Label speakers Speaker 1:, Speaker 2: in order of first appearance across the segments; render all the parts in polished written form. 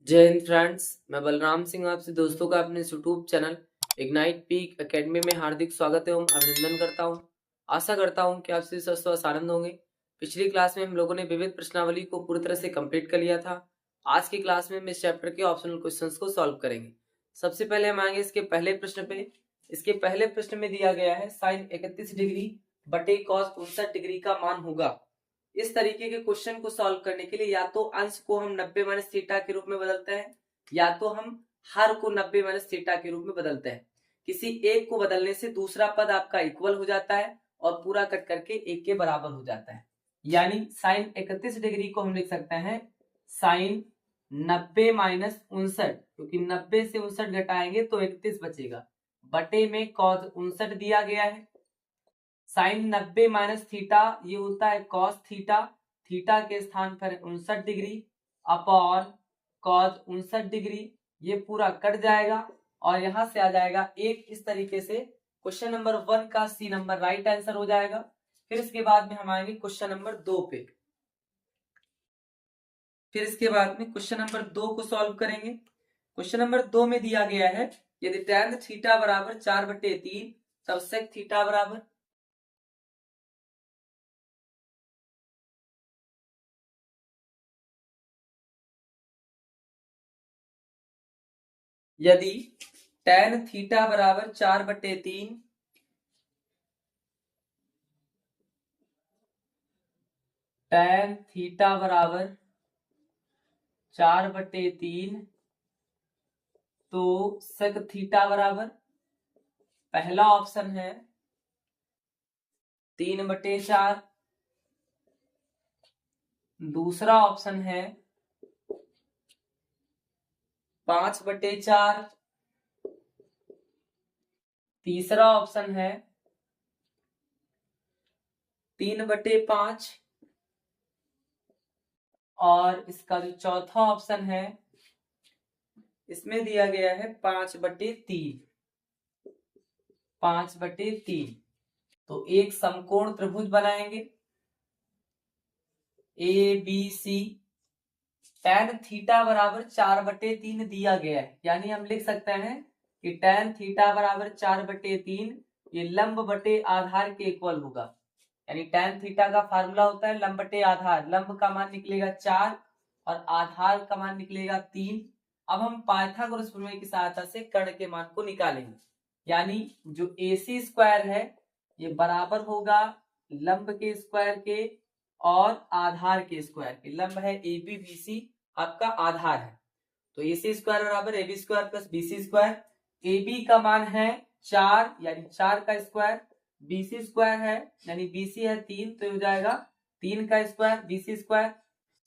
Speaker 1: जय हिंद फ्रेंड्स, मैं बलराम सिंह आपसे दोस्तों का अपने YouTube channel ignite peak academy में हार्दिक स्वागत एवं अभिनंदन करता हूं। आशा करता हूं कि आप सभी स्वस्थ व आनंद होंगे। पिछली क्लास में हम लोगों ने विविध प्रश्नावली को पूरी तरह से कंप्लीट कर लिया था। आज की क्लास में हम इस चैप्टर के ऑप्शनल क्वेश्चंस को सॉल्व करेंगे। सबसे पहले हम आएंगे इसके पहले प्रश्न पे। इसके पहले प्रश्न में दिया गया है साइन 31 डिग्री बटे कॉस 59 डिग्री का मान होगा। इस तरीके के क्वेश्चन को सॉल्व करने के लिए या तो अंश को हम 90 माइनस थीटा के रूप में बदलते हैं या तो हम हर को 90 माइनस थीटा के रूप में बदलते हैं। किसी एक को बदलने से दूसरा पद आपका इक्वल हो जाता है और पूरा कट करके एक के बराबर हो जाता है। यानी साइन 31 डिग्री को हम लिख सकते हैं साइन 90 माइनस 59, क्योंकि 90 से 59 घटाएंगे तो 31 बचेगा, बटे में कॉस 59 दिया गया है। साइन 90 माइनस थीटा ये होता है कॉस थीटा, थीटा के स्थान पर 59 डिग्री अपॉन कॉस 59 डिग्री, ये पूरा कट जाएगा और यहां से आ जाएगा एक। इस तरीके से क्वेश्चन नंबर 1 का सी नंबर राइट आंसर हो जाएगा। फिर इसके बाद में हम आएंगे क्वेश्चन नंबर 2 पे। फिर इसके बाद में क्वेश्चन नंबर 2 को सॉल्व करेंगे। क्वेश्चन नंबर 2 में दिया गया है यदि tan थीटा बराबर 4/3 तब sec थीटा बराबर, यदि tan थीटा बराबर 4/3 tan थीटा बराबर 4/3 तो sec थीटा बराबर, पहला ऑप्शन है 3/4, दूसरा ऑप्शन है 5/4, तीसरा ऑप्शन है 3/5 और इसका जो चौथा ऑप्शन है इसमें दिया गया है 5/3। 5/3 तो एक समकोण त्रिभुज बनाएंगे A B C. tan theta बराबर 4/3 दिया गया है, यानी हम लिख सकते हैं कि tan थीटा बराबर 4/3 ये लंब बटे आधार के इक्वल होगा। यानी tan थीटा का फार्मूला होता है लंब बटे आधार। लंब का मान निकलेगा 4 और आधार का मान निकलेगा 3। अब हम पाइथागोरस प्रमेय की सहायता से कर्ण के मान को निकालेंगे। यानी जो AC स्क्वायर है ये बराबर होगा लंब के स्क्वायर के और आधार के स्क्वायर के। लंब है AB BC, आपका आधार है, तो AC स्क्वायर बराबर AB square plus BC square. AB का मान है 4 यानी 4 का स्क्वायर, BC स्क्वायर है यानी BC है 3 तो हो जाएगा 3 का स्क्वायर BC स्क्वायर।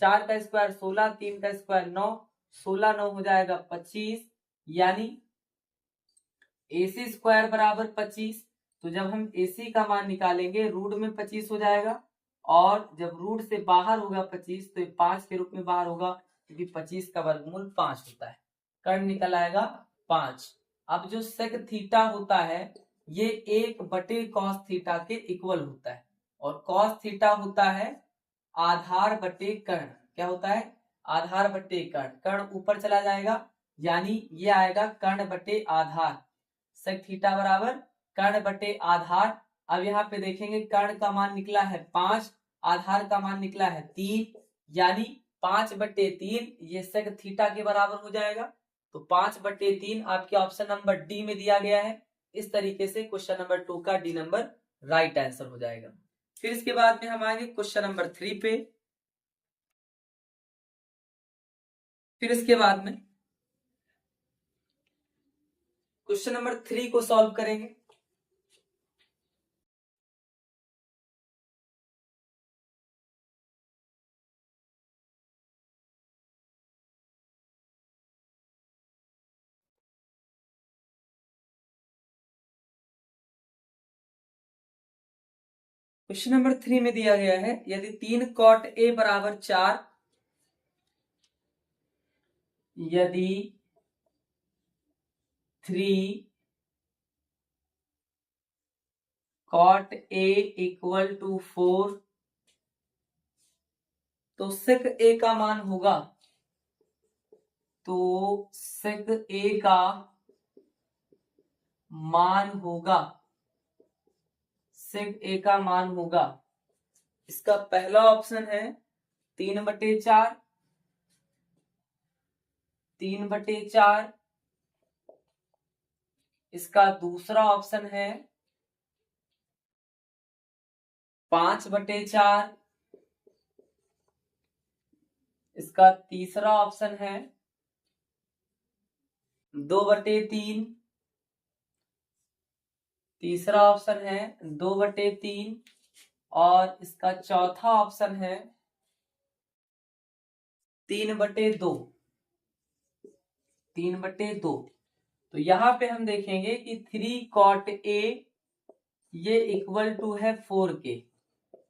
Speaker 1: 4 का स्क्वायर 16, 3 का स्क्वायर 9, 16 9 हो जाएगा 25, यानी AC स्क्वायर बराबर 25। तो जब हम AC का मान निकालेंगे रूट में 25 हो जाएगा और जब रूट से बाहर होगा 25 तो 5 के रूप में बाहर होगा, क्योंकि 25 का वर्गमूल 5 होता है। कर्ण निकल आएगा 5। अब जो सेक थीटा होता है ये 1/cos थीटा के इक्वल होता है और cos थीटा होता है आधार बटे कर्ण। क्या होता है? आधार बटे कर्ण। कर्ण ऊपर चला जाएगा यानी ये आएगा कर्ण बटे आधार। सेक थीटा बराबर कर्ण बटे आधार। अब यहाँ पे देखेंगे कर्ण का मान निकला है 5, आधार का मान निकला है 3, यानी 5/3 ये सेक थीटा के बराबर हो जाएगा। तो 5/3 आपके ऑप्शन नंबर डी में दिया गया है। इस तरीके से क्वेश्चन नंबर 2 का डी नंबर राइट आंसर हो जाएगा। फिर इसके बाद में हम आएंगे क्वेश्चन नंबर 3 पे। फिर इसके बाद में क्वेश्चन नंबर 3 को सॉल्व करेंगे। क्वेश्चन नंबर 3 में दिया गया है यदि 3 cot A बराबर 4, यदि 3 cot A इक्वल टू 4 तो sec A का मान होगा, तो सेक ए का मान होगा, सेक ए का मान होगा, इसका पहला ऑप्शन है 3/4, 3/4। इसका दूसरा ऑप्शन है 5/4। इसका तीसरा ऑप्शन है 2/3। तीसरा ऑप्शन है 2/3 और इसका चौथा ऑप्शन है 3/2, 3/2। तो यहाँ पे हम देखेंगे कि 3 cot A ये इक्वल टू है 4 के,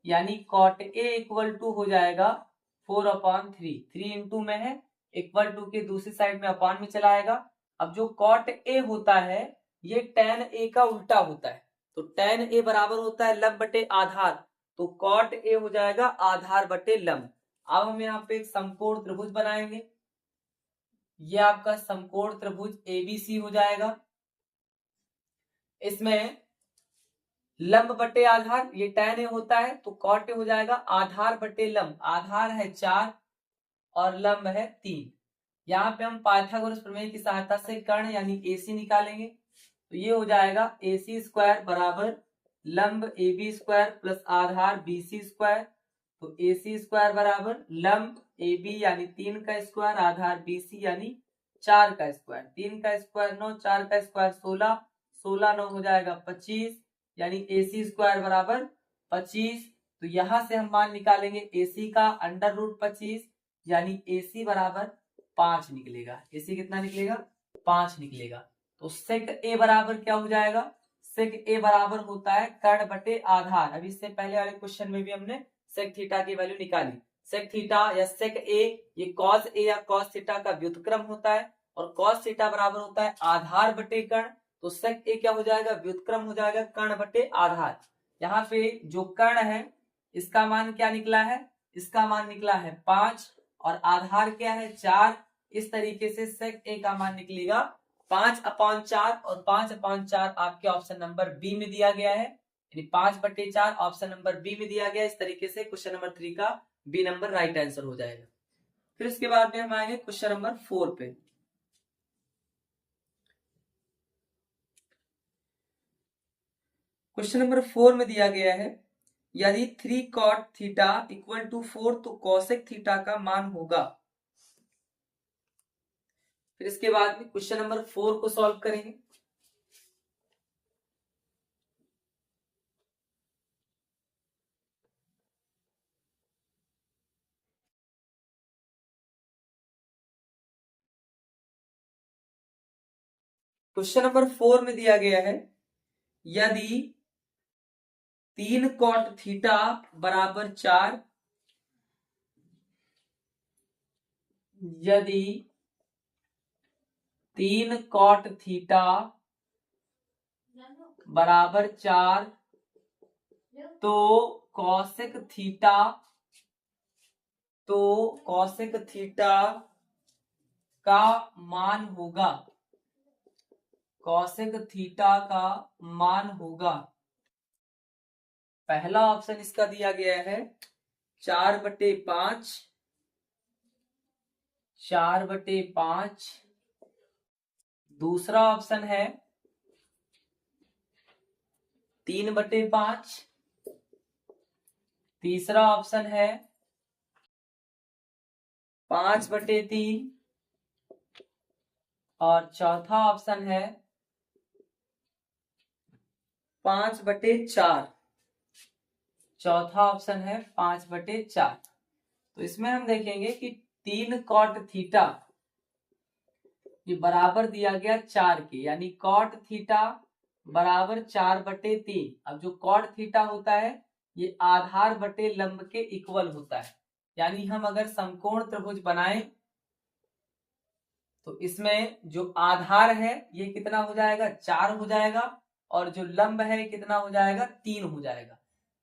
Speaker 1: यानी cot A इक्वल टू हो जाएगा 4/3। 3 इंटू में है, इक्वल टू के दूसरी साइड में अपान में चला आएगा। अब जो cot A होता है ये tan A का उल्टा होता है, तो tan A बराबर होता है लंब बटे आधार, तो cot A हो जाएगा आधार बटे लंब। अब हम यहाँ पे एक समकोण त्रिभुज बनाएंगे, ये आपका समकोण त्रिभुज ABC हो जाएगा। इसमें लंब बटे आधार ये tan A होता है, तो cot A हो जाएगा आधार बटे लंब। आधार है 4 और लंब है 3। यहाँ पे हम पाइथागोरस प्रमेय की सहायता से कर्ण यानी AC निकालेंगे, तो ये हो जाएगा AC² बराबर लंब AB² प्लस आधार BC²। तो AC² बराबर लंब AB यानी 3 का स्क्वायर, आधार BC यानी 4 का स्क्वायर। 3 का स्क्वायर 9, 4 का स्क्वायर 16, 16 9 हो जाएगा 25, यानी AC² बराबर 25। तो यहां से हम मान निकालेंगे AC का √25, यानी AC बराबर 5 निकलेगा। AC कितना निकलेगा? 5 निकलेगा। तो सेक ए बराबर क्या हो जाएगा? सेक ए बराबर होता है कर्ण बटे आधार। अभी इससे पहले वाले क्वेश्चन में भी हमने सेक थीटा की वैल्यू निकाली। सेक थीटा या सेक ए ये कॉस ए या कॉस थीटा का व्युत्क्रम होता है, और कॉस थीटा बराबर होता है आधार बटे कर्ण। तो सेक ए क्या हो जाएगा? व्युत्क्रम हो जाएगा कर्ण बटे आधार। यहाँ पे जो कर्ण है इसका मान क्या निकला है? इसका मान निकला है 5 और आधार क्या है? 4। इस तरीके से सेक ए का मान निकलेगा 5/4 और 5/4 आपके ऑप्शन नंबर बी में दिया गया है, यानी 5/4 ऑप्शन नंबर बी में दिया गया। इस तरीके से क्वेश्चन नंबर 3 का बी नंबर राइट आंसर हो जाएगा। फिर इसके बाद में हम आएंगे क्वेश्चन नंबर 4 पे। क्वेश्चन नंबर 4 में दिया गया है यदि 3 cot थीटा इक्वल टू 4 तो cosec थीटा का मान होगा। फिर इसके बाद में क्वेश्चन नंबर 4 को सॉल्व करेंगे। क्वेश्चन नंबर 4 में दिया गया है यदि 3 cot थीटा बराबर 4, यदि 3 cot थीटा बराबर 4 तो cosec थीटा, तो cosec थीटा का मान होगा, cosec थीटा का मान होगा। पहला ऑप्शन इसका दिया गया है 4/5, 4/5। दूसरा ऑप्शन है 3/5। तीसरा ऑप्शन है 5/3 और चौथा ऑप्शन है 5/4। चौथा ऑप्शन है 5/4। तो इसमें हम देखेंगे कि 3 cot थीटा ये बराबर दिया गया 4 के, यानी cot थीटा बराबर 4/3। अब जो cot थीटा होता है ये आधार बटे लंब के इक्वल होता है, यानी हम अगर समकोण त्रिभुज बनाएं तो इसमें जो आधार है ये कितना हो जाएगा? 4 हो जाएगा, और जो लंब है कितना हो जाएगा? 3 हो जाएगा।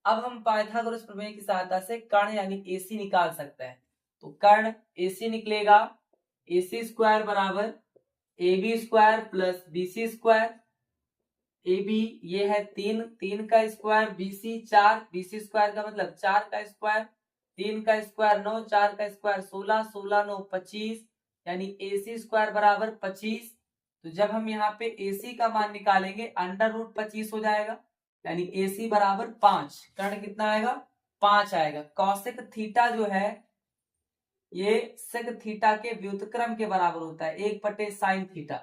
Speaker 1: अब हम पाइथागोरस प्रमेय की सहायता से कर्ण यानी AC निकाल सकते हैं। तो कर्ण AC निकलेगा AC स्क्वायर बराबर AB square plus BC square. AB ये है 3 का स्क्वायर, BC 4, BC स्क्वायर का मतलब 4 का स्क्वायर, 3 का स्क्वायर 9, 4 का स्क्वायर 16, 16 9 25, यानी AC स्क्वायर बराबर 25। तो जब हम यहाँ पे AC का मान निकालेंगे अंडर रूट 25 हो जाएगा, यानी AC बराबर 5। कर्ण कितना आएगा? 5 आएगा। कौशिक थीटा जो है ये सेक थीटा के व्युत्क्रम के बराबर होता है, 1/sin थीटा।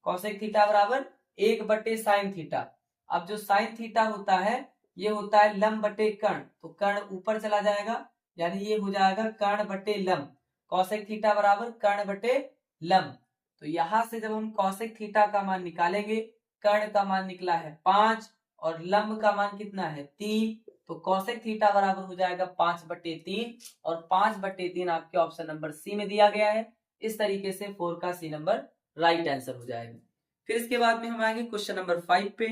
Speaker 1: कौशिक थीटा बराबर 1/sin थीटा। अब जो साइन थीटा होता है ये होता है लंब बटे कर्ण, तो कर्ण ऊपर चला जाएगा, यानी ये हो जाएगा कर्ण बटे लंब। कौशिक थीटा बराबर कर्ण बटे लंब। तो यहां से जब हम कौशिक थीटा का मान निकालेंगे, कर्ण का मान निकला है 5 और लंब का मान कितना है 3, तो कौशिक थीटा बराबर हो जाएगा 5/3 और 5/3 आपके ऑप्शन नंबर सी में दिया गया है। इस तरीके से 4 का सी नंबर राइट आंसर हो जाएगा। फिर इसके बाद में हम आएंगे क्वेश्चन नंबर 5 पे।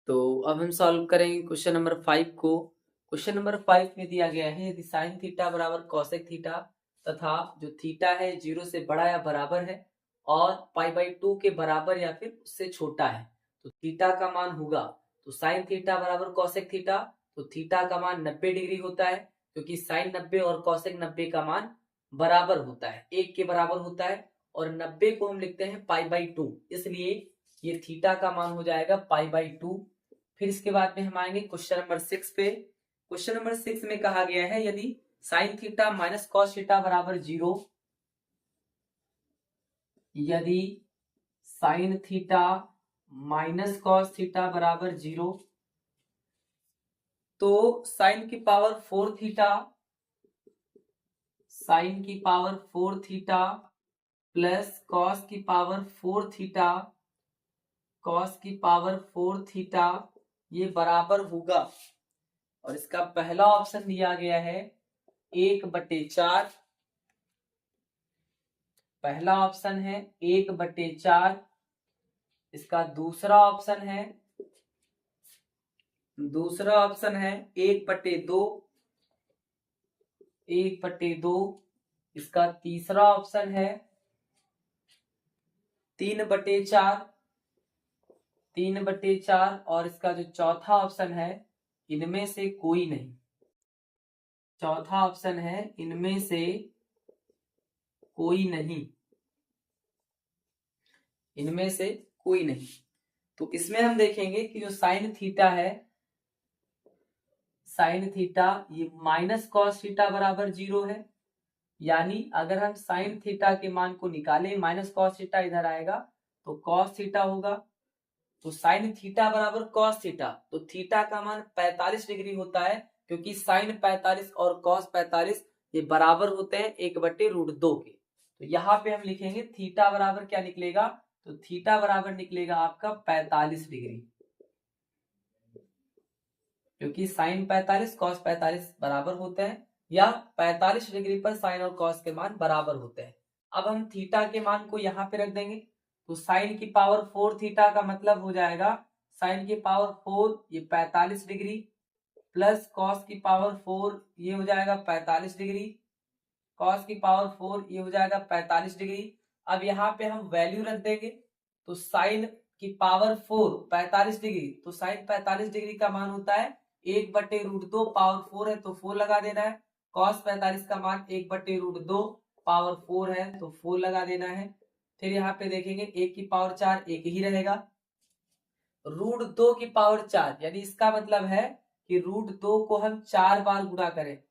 Speaker 1: तो अब हम सॉल्व करेंगे क्वेश्चन नंबर 5 को। क्वेश्चन नंबर 5 में दिया गया है यदि साइन थीटा बराबर कौशिक थीटा तथा जो थीटा है 0 से बड़ा या बराबर है और π/2 के बराबर या फिर उससे छोटा है, तो थीटा का मान होगा, तो साइन थीटा बराबर कौशिक थीटा, तो थीटा का मान 90 डिग्री होता है, क्योंकि साइन 90 और कौशिक 90 का मान बराबर होता है, 1 के बराबर होता है, और 90 को हम लिखते हैं π/2, इसलिए ये थीटा का मान हो जाएगा π/2। फिर इसके बाद में हम आएंगे क्वेश्चन नंबर 6 पे। क्वेश्चन नंबर 6 में कहा गया है यदि sine theta minus cos theta बराबर 0, यदि sine theta minus cos theta बराबर 0, तो साइन की पावर 4 थीटा, साइन की पावर 4 थीटा प्लस कॉस की पावर 4 थीटा, कॉस की पावर 4 थीटा ये बराबर होगा, और इसका पहला ऑप्शन दिया गया है 1/4, पहला ऑप्शन है 1/4। इसका दूसरा ऑप्शन है 1/2, 1/2। इसका तीसरा ऑप्शन है 3/4, 3/4, और इसका जो चौथा ऑप्शन है इनमें से कोई नहीं, चौथा ऑप्शन है इनमें से कोई नहीं, इनमें से कोई नहीं। तो इसमें हम देखेंगे कि जो साइन थीटा है, साइन थीटा ये माइनस कॉस थीटा बराबर 0 है, यानी अगर हम साइन थीटा के मान को निकालें, माइनस कॉस थीटा इधर आएगा तो कॉस थीटा होगा, तो साइन थीटा बराबर कॉस थीटा, तो थीटा का मान 45 डिग्री होता है, क्योंकि साइन 45 और कॉस 45 ये बराबर होते हैं 1/√2 के। तो यहाँ पे हम लिखेंगे थीटा बराबर क्या निकलेगा, तो थीटा बराबर निकलेगा आपका 45 डिग्री, क्योंकि साइन 45 कॉस 45 बराबर होते हैं, या 45 डिग्री पर साइन और कॉस के मान बराबर होते हैं। अब हम थीटा के मान को यहाँ पे रख देंगे, तो साइन की पावर 4 थीटा का मतलब हो जाएगा साइन की पावर 4 ये 45 डिग्री प्लस कॉस की पावर 4 ये हो जाएगा 45 डिग्री, कॉस की पावर 4 ये हो जाएगा 45 डिग्री। अब यहाँ पे हम वैल्यू रख देंगे, तो साइन की पावर 4 45 डिग्री, तो साइन 45 डिग्री का मान होता है 1/√2, पावर 4 है तो 4 लगा देना है, कॉस 45 का मान 1/√2, पावर 4 है तो 4 लगा देना है। फिर यहाँ पे देखेंगे 1 की पावर 4 1 ही रहेगा, √2 की पावर 4, यानी इसका मतलब है कि √2 को हम 4 बार गुणा करें,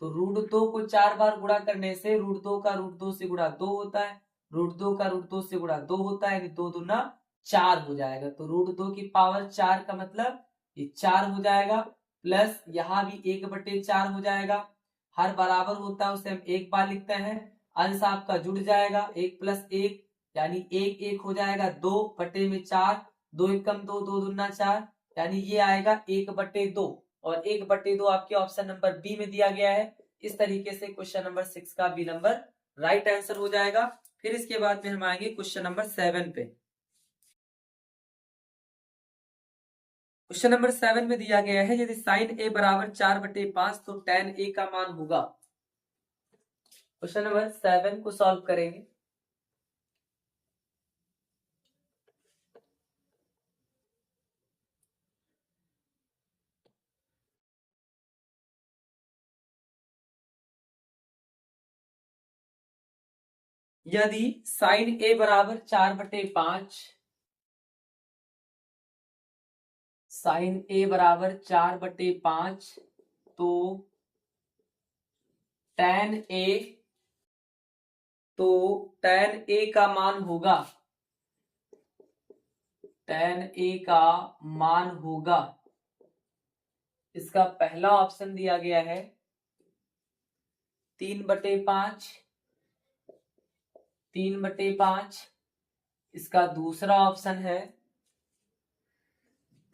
Speaker 1: तो √2 को 4 बार गुणा करने से √2 का √2 से गुणा 2 होता है, √2 का √2 से गुणा 2 होता है, यानी 2 दूना 4 हो जाएगा, तो √2 की पावर 4 का मतलब ये 4 हो जाएगा, प्लस यहाँ भी 1/4 हो जाएगा, हर बराबर होता है उसे हम एक बार लिखते हैं, अंश आपका जुड़ जाएगा 1 + 1, यानी 1 1 हो जाएगा 2/4, 2 × 2 2 दूना 4, यानी ये आएगा 1/2, और 1/2 आपके ऑप्शन नंबर बी में दिया गया है। इस तरीके से क्वेश्चन नंबर 6 का बी नंबर राइट आंसर हो जाएगा। फिर इसके बाद में हम आएंगे क्वेश्चन नंबर 7 पे। क्वेश्चन नंबर 7 में दिया गया है यदि साइन ए बराबर 4/5 तो tan ए का मान होगा। क्वेश्चन नंबर 7 को सॉल्व करेंगे। यदि साइन ए बराबर 4/5, साइन ए बराबर 4/5, तो tan ए का मान होगा, tan ए का मान होगा, इसका पहला ऑप्शन दिया गया है 3/5, 3/5। इसका दूसरा ऑप्शन है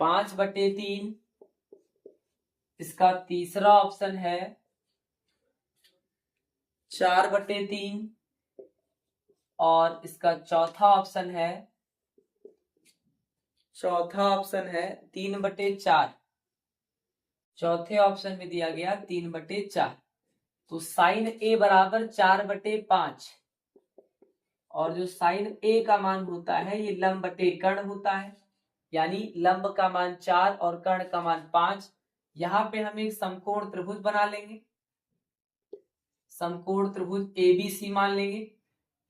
Speaker 1: 5/3। इसका तीसरा ऑप्शन है 4/3 और इसका चौथा ऑप्शन है 3/4। चौथे ऑप्शन में दिया गया 3/4। तो साइन ए बराबर 4/5 और जो साइन ए का मान होता है ये लंब बटे कर्ण होता है, यानी लंब का मान 4 और कर्ण का मान 5। यहाँ पे हम एक समकोण त्रिभुज बना लेंगे, समकोण त्रिभुज एबीसी मान लेंगे।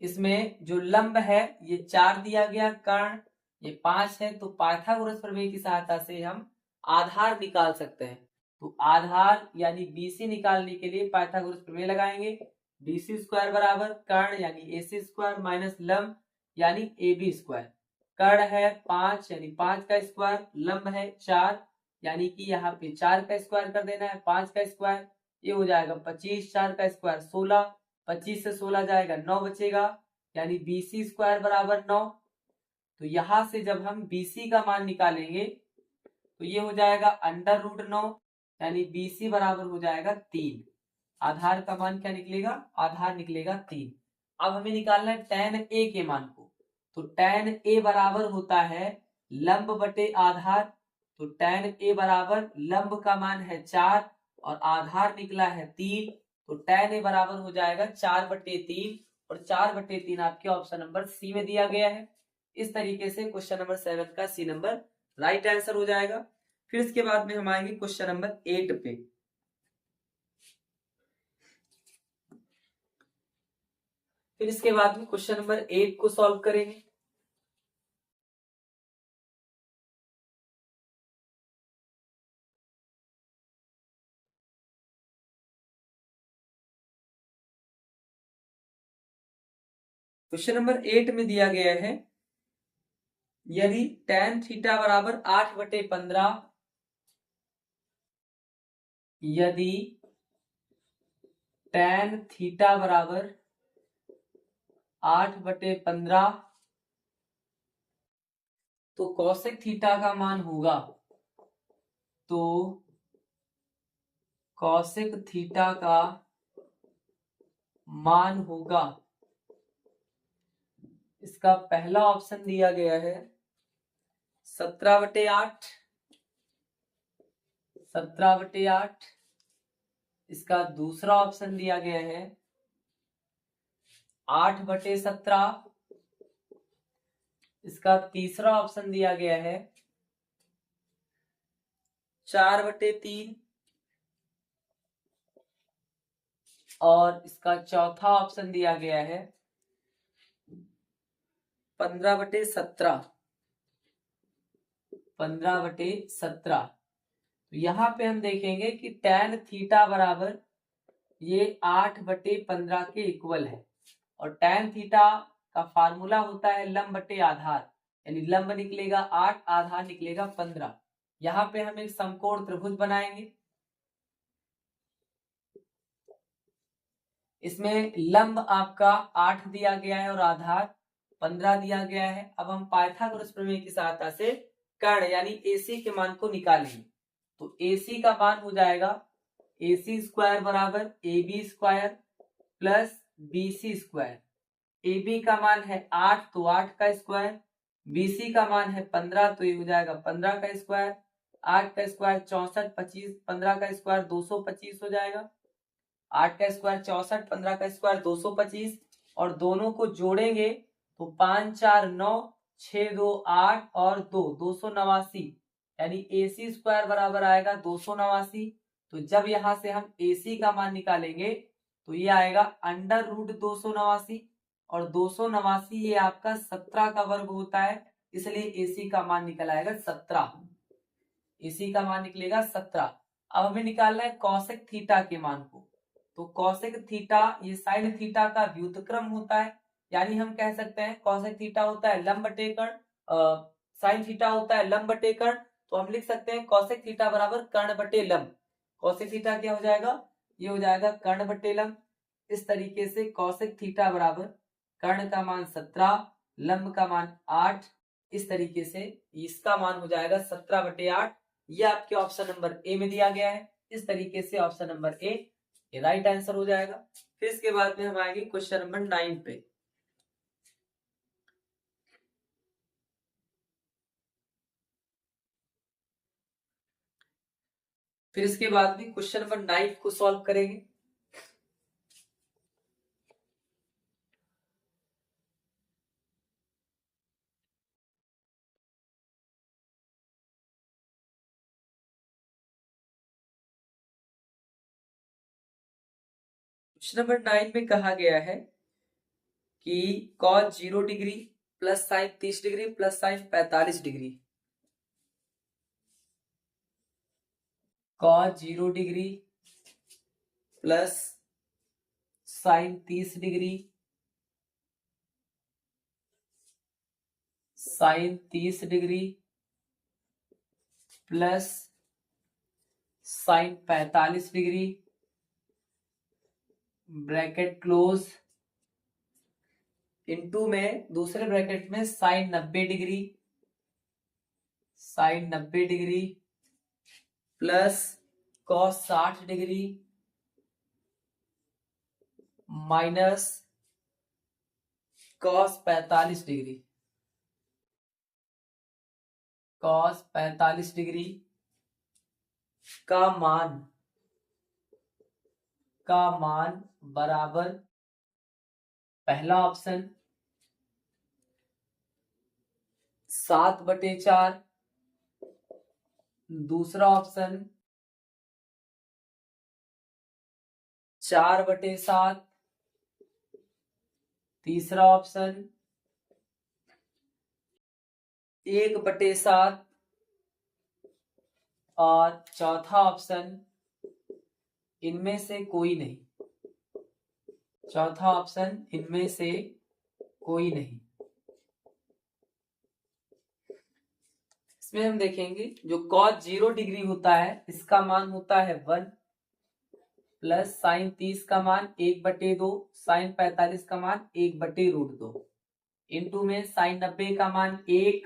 Speaker 1: इसमें जो लंब है ये 4 दिया गया, कर्ण ये 5 है, तो पाइथागोरस प्रमेय की सहायता से हम आधार निकाल सकते हैं। तो आधार यानी बीसी निकालने के लिए पाइथागोरस प्रमेय लगाएंगे। बीसी स्क्वायर बराबर कर्ण यानी एसी स्क्वायर माइनस लंब यानी एबी स्क्वायर। कर्ण है 5 यानी 5 का स्क्वायर, लंब है 4 यानी कि यहाँ पे 4 का स्क्वायर कर देना है, 5 का स्क्वायर ये हो जाएगा 25, 4 का स्क्वायर 16, 25 से 16 जाएगा 9 बचेगा, यानी बीसी स्क्वायर बराबर 9। तो यहां से जब हम बीसी का मान निकालेंगे तो ये हो जाएगा √9 यानी बीसी बराबर हो जाएगा 3। आधार का मान क्या निकलेगा? आधार निकलेगा 3। अब हमें निकालना है tan ए के मान को। तो tan ए बराबर होता है लंब बटे आधार। तो tan ए बराबर लंब का मान है 4 और आधार निकला है 3। तो tan ए बराबर हो जाएगा 4/3 और 4/3 आपके ऑप्शन नंबर सी में दिया गया है। इस तरीके से क्वेश्चन नंबर 7 का सी नंबर राइट आंसर हो जाएगा। फिर इसके बाद में हम आएंगे क्वेश्चन नंबर 8 पे। फिर इसके बाद में क्वेश्चन नंबर 8 को सॉल्व करेंगे। क्वेश्चन नंबर 8 में दिया गया है यदि tan थीटा बराबर 8/15, यदि tan थीटा बराबर 8/15 तो कौशिक थीटा का मान होगा, तो कौशिक थीटा का मान होगा, इसका पहला ऑप्शन दिया गया है 17/8, 17/8। इसका दूसरा ऑप्शन दिया गया है 8/17। इसका तीसरा ऑप्शन दिया गया है 4/3 और इसका चौथा ऑप्शन दिया गया है 15/17, 15/17। तो यहाँ पे हम देखेंगे कि tan थीटा बराबर ये 8/15 के इक्वल है और tan थीटा का फार्मूला होता है लंब बटे आधार, यानी लंब निकलेगा 8, आधार निकलेगा 15। यहाँ पे हम एक समकोण त्रिभुज बनाएंगे। इसमें लंब आपका 8 दिया गया है और आधार 15 दिया गया है। अब हम पाइथागोरस प्रमेय की सहायता से कर्ण यानी AC के मान को निकालेंगे। तो AC का मान हो जाएगा AC स्क्वायर बराबर AB square plus BC square. AB का मान है 8 तो 8 का स्क्वायर, BC का मान है 15 तो ये हो जाएगा 15 का स्क्वायर, 8 का स्क्वायर 64, 25, 15 का स्क्वायर 225 हो जाएगा। 8 का स्क्वायर 64, 15 का स्क्वायर 225 और दोनों को जोड़ेंगे तो 5 4 9, 6 2 8 और 2 289, यानी AC स्क्वायर बराबर आएगा 289। तो जब यहां से हम AC का मान निकालेंगे तो ये आएगा अंडर रूट 289 और 289 ये आपका 17 का वर्ग होता है, इसलिए AC का मान निकल आएगा 17। AC का मान निकलेगा 17। अब हमें निकालना है कॉसेक थीटा के मान को। तो कॉसेक थीटा ये साइन थीटा का व्युत्क्रम होता है, यानी हम कह सकते हैं कॉसेक थीटा होता है लंब बटे कर्ण, साइन थीटा होता है लंब बटे कर्ण। तो हम लिख सकते हैं कॉसेक थीटा बराबर कर्ण बटे लंब। कॉसेक थीटा क्या हो जाएगा, ये हो जाएगा कर्ण बटे लंब। इस तरीके से कॉसेक थीटा बराबर कर्ण का मान 17, लंब का मान 8, इस तरीके से इसका मान हो जाएगा 17/8। ये आपके ऑप्शन नंबर ए में दिया गया है। इस तरीके से ऑप्शन नंबर ए ये राइट आंसर हो जाएगा। फिर इसके बाद में हम आएंगे क्वेश्चन नंबर 9 पे। फिर इसके बाद में क्वेश्चन नंबर 9 को सॉल्व करेंगे। क्वेश्चन नंबर 9 में कहा गया है कि cos 0 degree plus sine 30 degree plus sine 45 degree, cos 0 degree plus sine 30 degree sine 30 degree plus sine 45 degree bracket close into में दूसरे ब्रैकेट में sine 90 degree plus cos 60 degree minus cos 45 degree. Cos 45 degree का मान बराबर पहला option 7/4, दूसरा option 4/7, तीसरा option 1/7 और चौथा ऑप्शन इनमें से कोई नहीं। चौथा ऑप्शन इनमें से कोई नहीं। इसमें हम देखेंगे जो cos 0 डिग्री होता है इसका मान होता है 1 प्लस साइन 30 का मान 1/2, साइन 45 का मान 1/√2 इनटू में साइन 90 का मान 1,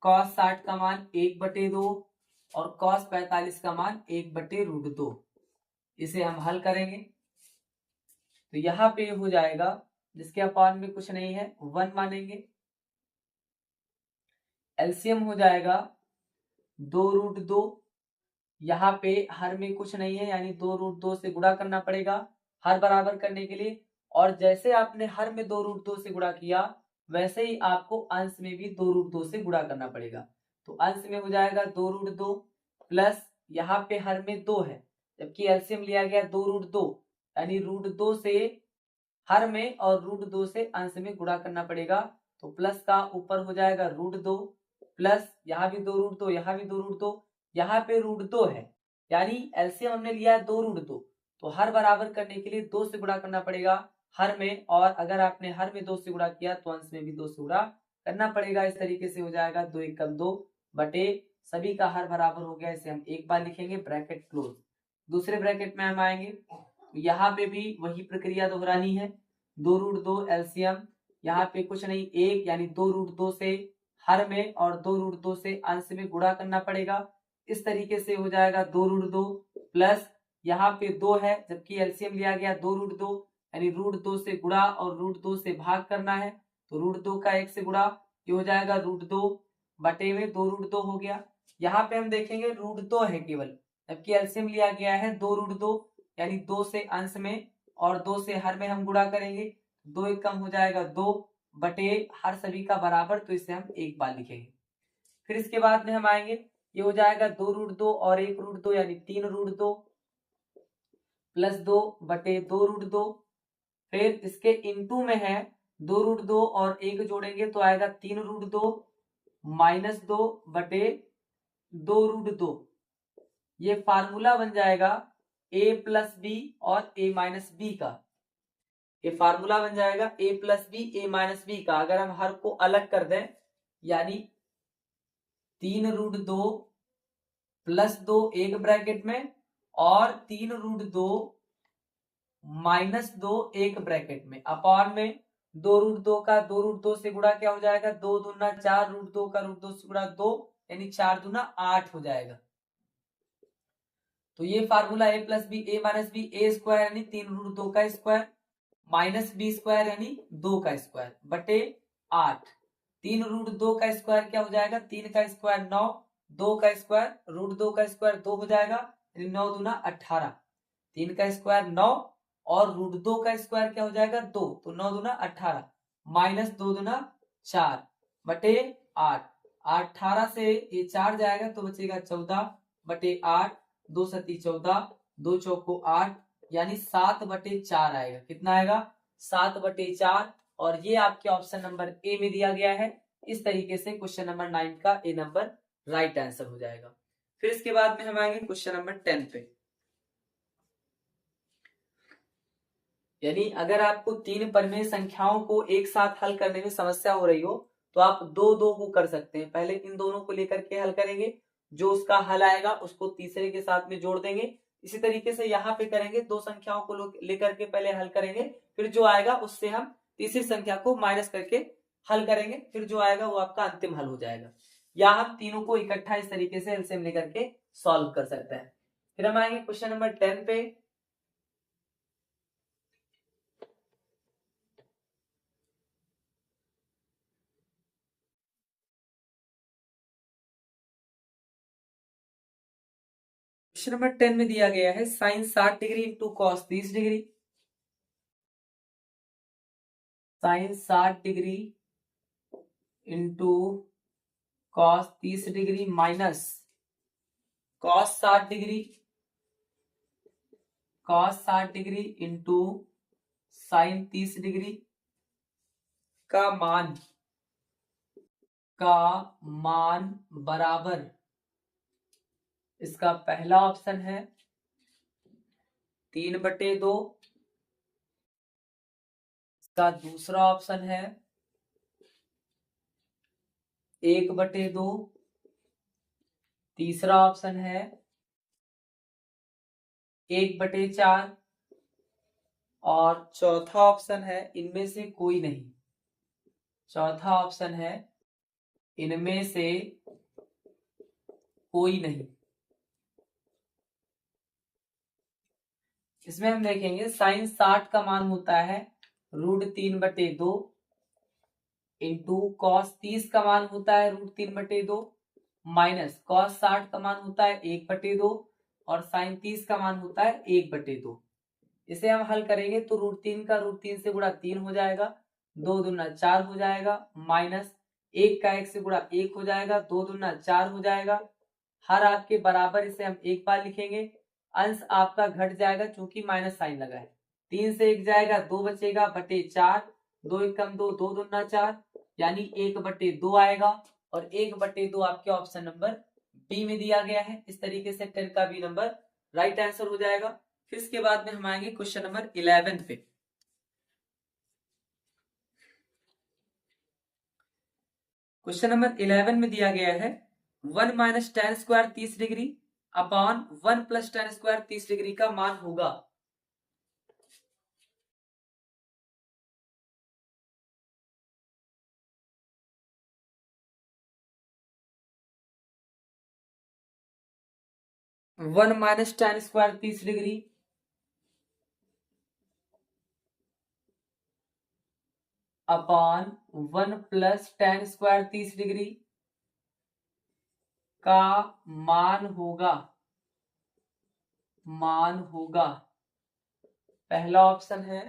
Speaker 1: cos 60 का मान 1/2 और cos 45 का मान 1/√2। इसे हम हल करेंगे तो यहाँ पे हो जाएगा, जिसके अपान में कुछ नहीं है 1 मानेंगे, एलसीएम हो जाएगा 2√2। यहाँ पे हर में कुछ नहीं है यानी 2√2 से गुणा करना पड़ेगा हर बराबर करने के लिए। और जैसे आपने हर में 2√2 से गुणा किया वैसे ही आपको अंश में भी 2√2 से गुणा करना पड़ेगा। तो अंश में हो जाएगा 2√2 प्लस यहाँ पे हर में 2 है, जबकि एलसीएम लिया गया 2√2 यानी √2 से हर में और √2 से अंश में गुणा करना पड़ेगा। तो प्लस का ऊपर हो जाएगा √2 प्लस यहाँ भी 2√2, यहाँ भी 2√2, यहाँ पे √2 है यानी एलसीएम हमने लिया है 2√2। तो हर बराबर करने के लिए 2 से गुणा करना पड़ेगा हर में, और अगर आपने हर में 2 से गुणा किया तो अंश में भी 2 से गुणा करना पड़ेगा। इस तरीके से हो जाएगा 2 एकम 2 बटे सभी का हर बराबर हो गया। इसे हम एक बार लिखेंगे ब्रैकेट क्लोज। दूसरे ब्रैकेट में हम आएंगे तो यहाँ पे भी वही प्रक्रिया दोहरानी है। 2√2 एलसीएम, यहाँ पे कुछ नहीं 1 यानी 2√2 से हर में और 2√2 से अंश में गुणा करना पड़ेगा। इस तरीके से हो जाएगा 2√2 प्लस यहाँ पे 2 है जबकि एलसीएम लिया गया 2√2 यानी √2 से गुणा और √2 से भाग करना है। तो √2 का 1 से गुणा, ये हो जाएगा √2 बटे में 2√2 हो गया। यहाँ पे हम देखेंगे √2 है केवल, जबकि एलसीएम लिया गया है 2√2 यानी 2 से अंश में और 2 से हर में हम गुणा करेंगे, 2 एक कम हो जाएगा 2 बटे हर सभी का बराबर, तो इसे हम एक बार लिखेंगे। फिर इसके बाद में हम आएंगे, ये हो जाएगा 2√2 और 1√2 यानी 3√2 प्लस 2 बटे 2√2। फिर इसके इनटू में है 2√2 और 1 जोड़ेंगे तो आएगा 3√2 माइनस 2 बटे 2√2। ये फार्मूला बन जाएगा a प्लस बी और a माइनस बी का। ये फार्मूला बन जाएगा a plus B a minus B का। अगर हम हर को अलग कर दें यानी 3√2 प्लस 2 एक ब्रैकेट में और 3√2 माइनस 2 एक ब्रैकेट में अपॉन में 2√2 का 2√2 से गुणा क्या हो जाएगा, 2 दूना 4, √2 का √2 से गुणा 2 यानी 4 दूना 8 हो जाएगा। तो ये formula a plus B a minus B a square यानी 3√2 का स्क्वायर माइनस बी स्क्वायर यानी 2 का स्क्वायर बटे 8। 3√2 का स्क्वायर क्या हो जाएगा, 3 का स्क्वायर 9, 2 का स्क्वायर √2 का स्क्वायर 2 हो जाएगा यानी 9 दूना 18। 3 का स्क्वायर 9 और √2 का स्क्वायर क्या हो जाएगा 2, तो 9 दूना 18 माइनस 2 दूना 4 बटे 8। 18 से ये 4 जाएगा तो बचेगा 14 बटे 8, 2 सती 14, 2 चौको 8 यानी 7 बटे 4 आएगा। कितना आएगा, 7 बटे 4। और ये आपके ऑप्शन नंबर ए में दिया गया है। इस तरीके से क्वेश्चन नंबर 9 का ए नंबर राइट आंसर हो जाएगा। फिर इसके बाद में हम आएंगे क्वेश्चन नंबर 10 पे। यानी अगर आपको 3 परिमेय संख्याओं को एक साथ हल करने में समस्या हो रही हो तो आप 2-2 को कर सकते हैं। पहले इन दोनों को लेकर के हल करेंगे, जो उसका हल आएगा उसको तीसरे के साथ में जोड़ देंगे। इसी तरीके से यहाँ पे करेंगे, 2 संख्याओं को लेकर के पहले हल करेंगे, फिर जो आएगा उससे हम तीसरी संख्या को माइनस करके हल करेंगे, फिर जो आएगा वो आपका अंतिम हल हो जाएगा। या हम तीनों को इकट्ठा इस तरीके से एलसीएम लेकर के सॉल्व कर सकते हैं। फिर हम आएंगे क्वेश्चन नंबर 10 पे। क्वेश्चन नंबर 10 में दिया गया है sine 60 degree into cos 30 degree. Sine 60 degree into cos 30 degree minus cos 60 degree into sine 30 degree का मान बराबर। इसका पहला ऑप्शन है 3/2, इसका दूसरा ऑप्शन है 1/2, तीसरा ऑप्शन है 1/4 और चौथा ऑप्शन है इनमें से कोई नहीं। चौथा ऑप्शन है इनमें से कोई नहीं। इसमें हम देखेंगे साइन 60 का मान होता है √3/2 इंटू कॉस 30 का मान होता है √3/2 माइनस कॉस 60 का मान होता है 1/2 और साइन 30 का मान होता है 1/2। इसे हम हल करेंगे तो √3 का √3 से गुणा 3 हो जाएगा, 2 दूना 4 हो जाएगा, माइनस 1 का 1 से गुणा 1 हो जाएगा, 2 दूना 4 हो जाएगा। हर आपके बराबर इसे हम एक बार लिखेंगे, अंश आपका घट जाएगा क्योंकि माइनस साइन लगा है। 3 से 1 जाएगा 2 बचेगा बटे 4, 2 1 कम 2, 2 दूना 4 यानी 1/2 आएगा। और 1/2 आपके ऑप्शन नंबर बी में दिया गया है। इस तरीके से 10 का बी नंबर राइट आंसर हो जाएगा। फिर इसके बाद में हम आएंगे क्वेश्चन नंबर 11 पे। क्वेश्चन नंबर 11 में दिया गया है 1 minus tan square 30 degree upon 1 plus tan square 30 degree का मान होगा। One minus tan square 30 degree upon 1 plus tan square 30 degree का मान होगा। पहला ऑप्शन है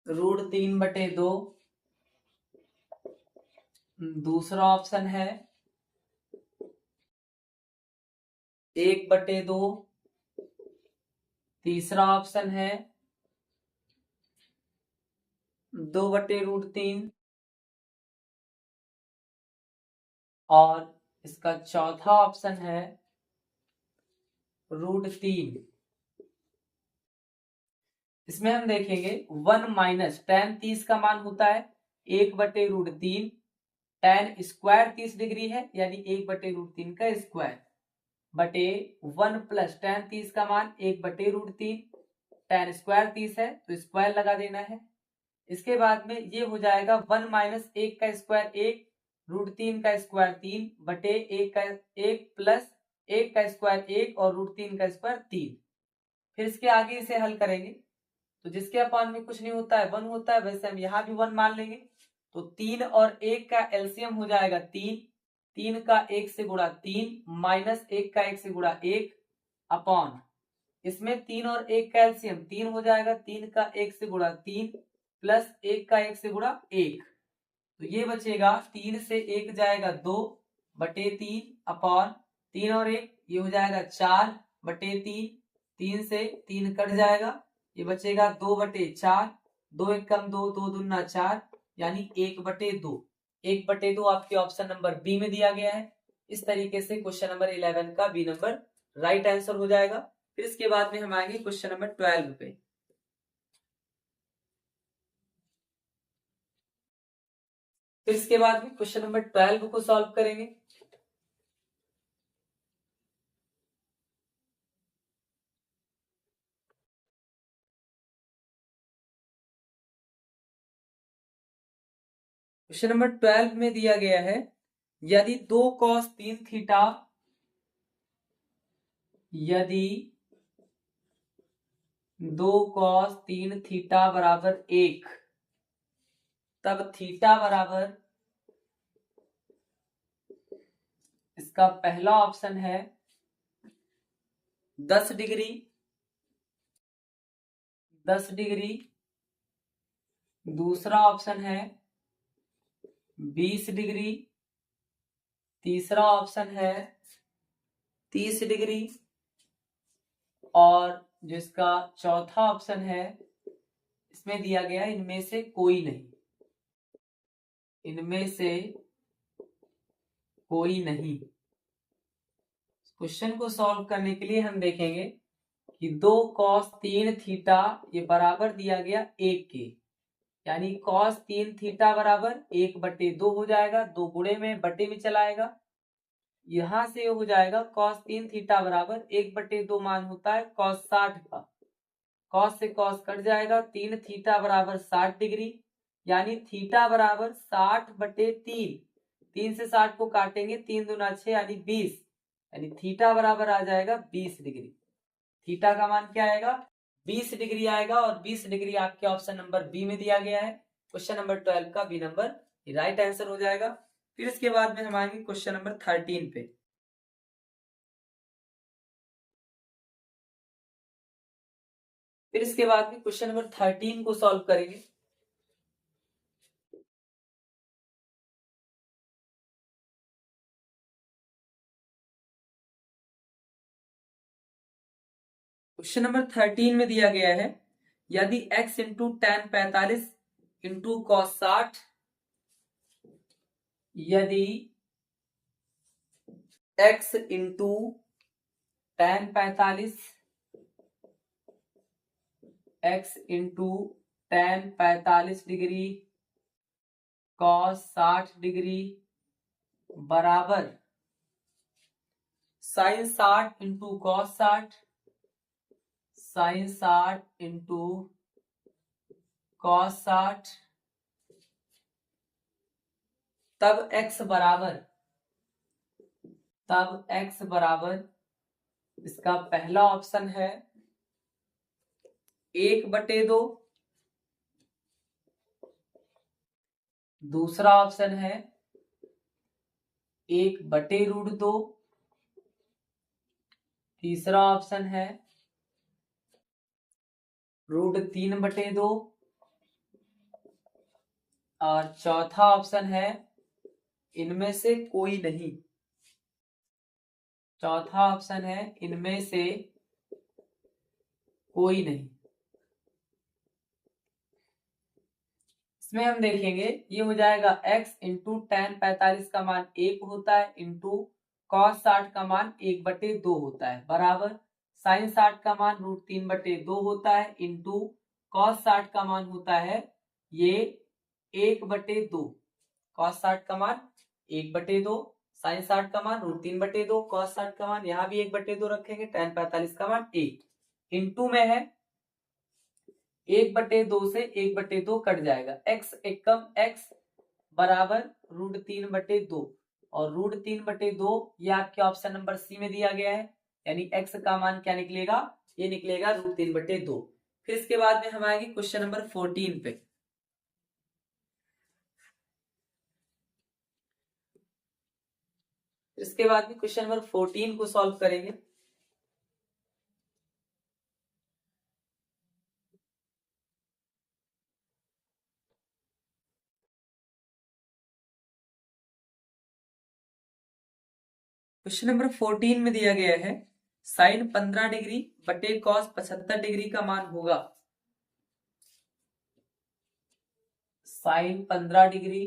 Speaker 1: √3/2, दूसरा ऑप्शन है 1/2, तीसरा ऑप्शन है 2/√3 और इसका चौथा ऑप्शन है √3। इसमें हम देखेंगे 1 माइनस tan 30 का मान होता है 1/√3, tan स्क्वायर 30 डिग्री है यानी 1/√3 का स्क्वायर बटे 1 प्लस tan 30 का मान 1/√3, tan स्क्वायर 30 है तो स्क्वायर लगा देना है। इसके बाद में ये हो जाएगा 1 माइनस 1 का स्क्वायर 1, √3 का स्क्वायर 3 बटे 1 प्लस 1 का स्क्वायर 1 और √3 का स्क्वायर 3। फिर इसके आगे इसे हल करेंगे तो जिसके अपॉन में कुछ नहीं होता है 1 होता है, वैसे हम यहाँ भी 1 मान लेंगे तो 3 और 1 का एलसीएम हो जाएगा 3, 3 का 1 से गुणा 3 माइनस 1 का 1 से गुणा 1 अपॉन इसमें 3 और 1 का एलसीएम 3 हो जाएगा, 3 का 1 से गुणा 3 प्लस 1 का 1 से गुणा 1 तो ये बचेगा 3 से 1 जाएगा 2/3 अपॉन 3 और 1 ये हो जाएगा 4/3, 3 से 3 कट जाएगा ये बचेगा 2/4, 2 1 कम 2, 2 दूना 4 यानी 1/2। 1/2 आपके ऑप्शन नंबर बी में दिया गया है। इस तरीके से क्वेश्चन नंबर 11 का बी नंबर राइट आंसर हो जाएगा। फिर इसके बाद में हम आएंगे क्वेश्चन नंबर 12 पे। फिर इसके बाद में क्वेश्चन नंबर 12 को सॉल्व करेंगे। क्वेश्चन नंबर 12 में दिया गया है यदि 2 cos 3 थीटा यदि 2 cos 3 थीटा बराबर 1 तब थीटा बराबर इसका पहला ऑप्शन है 10 डिग्री, 10 डिग्री, दूसरा ऑप्शन है 20 डिग्री, तीसरा ऑप्शन है 30 डिग्री और जिसका चौथा ऑप्शन है इसमें दिया गया है इनमें से कोई नहीं, इनमें से कोई नहीं। क्वेश्चन को सॉल्व करने के लिए हम देखेंगे कि 2 cos 3 थीटा ये बराबर दिया गया 1 के, यानी cos 3 थीटा बराबर 1/2 हो जाएगा, 2 गुणे में बटे में चलाएगा, यहां से हो जाएगा cos 3 थीटा बराबर 1/2 मान होता है cos 60 का, cos से cos कट जाएगा, 3 थीटा बराबर 60 डिग्री यानी थीटा बराबर 60/3, 3 से 60 को काटेंगे 3 दूना 6 यानी 20, यानी थीटा बराबर आ जाएगा 20 डिग्री। थीटा का मान क्या आएगा 20 डिग्री आएगा और 20 डिग्री आपके ऑप्शन नंबर बी में दिया गया है। क्वेश्चन नंबर 12 का बी नंबर राइट आंसर हो जाएगा। फिर इसके बाद में हम आएंगे क्वेश्चन नंबर 13 पे। फिर इसके बाद में क्वेश्चन नंबर 13 को सॉल्व करेंगे। क्वेश्चन नंबर 13 में दिया गया है यदि x into tan 45 into cos 60 यदि x into tan 45 x into tan 45 degree cos 60 degree बराबर sin 60 into cos 60 sin 60 into cos 60 तब x बराबर इसका पहला ऑप्शन है 1/2, दूसरा ऑप्शन है 1/√2, तीसरा ऑप्शन है √3/2 और चौथा ऑप्शन है इनमें से कोई नहीं। चौथा ऑप्शन है इनमें से कोई नहीं। इसमें हम देखेंगे ये हो जाएगा x इंटू tan 45 का मान 1 होता है इंटू cos 60 का मान 1/2 होता है बराबर sin 60 का मान √3/2 होता है इंटू cos 60 का मान होता है ये 1/2। cos 60 का मान 1/2, sin 60 का मान √3/2, cos 60 का मान यहाँ भी 1/2 रखेंगे, tan 45 का मान 1 इंटू में है 1/2 से 1/2 कट जाएगा, x एकम x बराबर √3/2 और √3/2 ये आपके ऑप्शन नंबर सी में दिया गया है, यानी x का मान क्या निकलेगा, ये निकलेगा √3/2। फिर इसके बाद में हम आएंगे क्वेश्चन नंबर 14 पे। इसके बाद में क्वेश्चन नंबर 14 को सॉल्व करेंगे। क्वेश्चन नंबर 14 में दिया गया है साइन 15 डिग्री बटे कॉस 75 डिग्री का मान होगा। साइन 15 डिग्री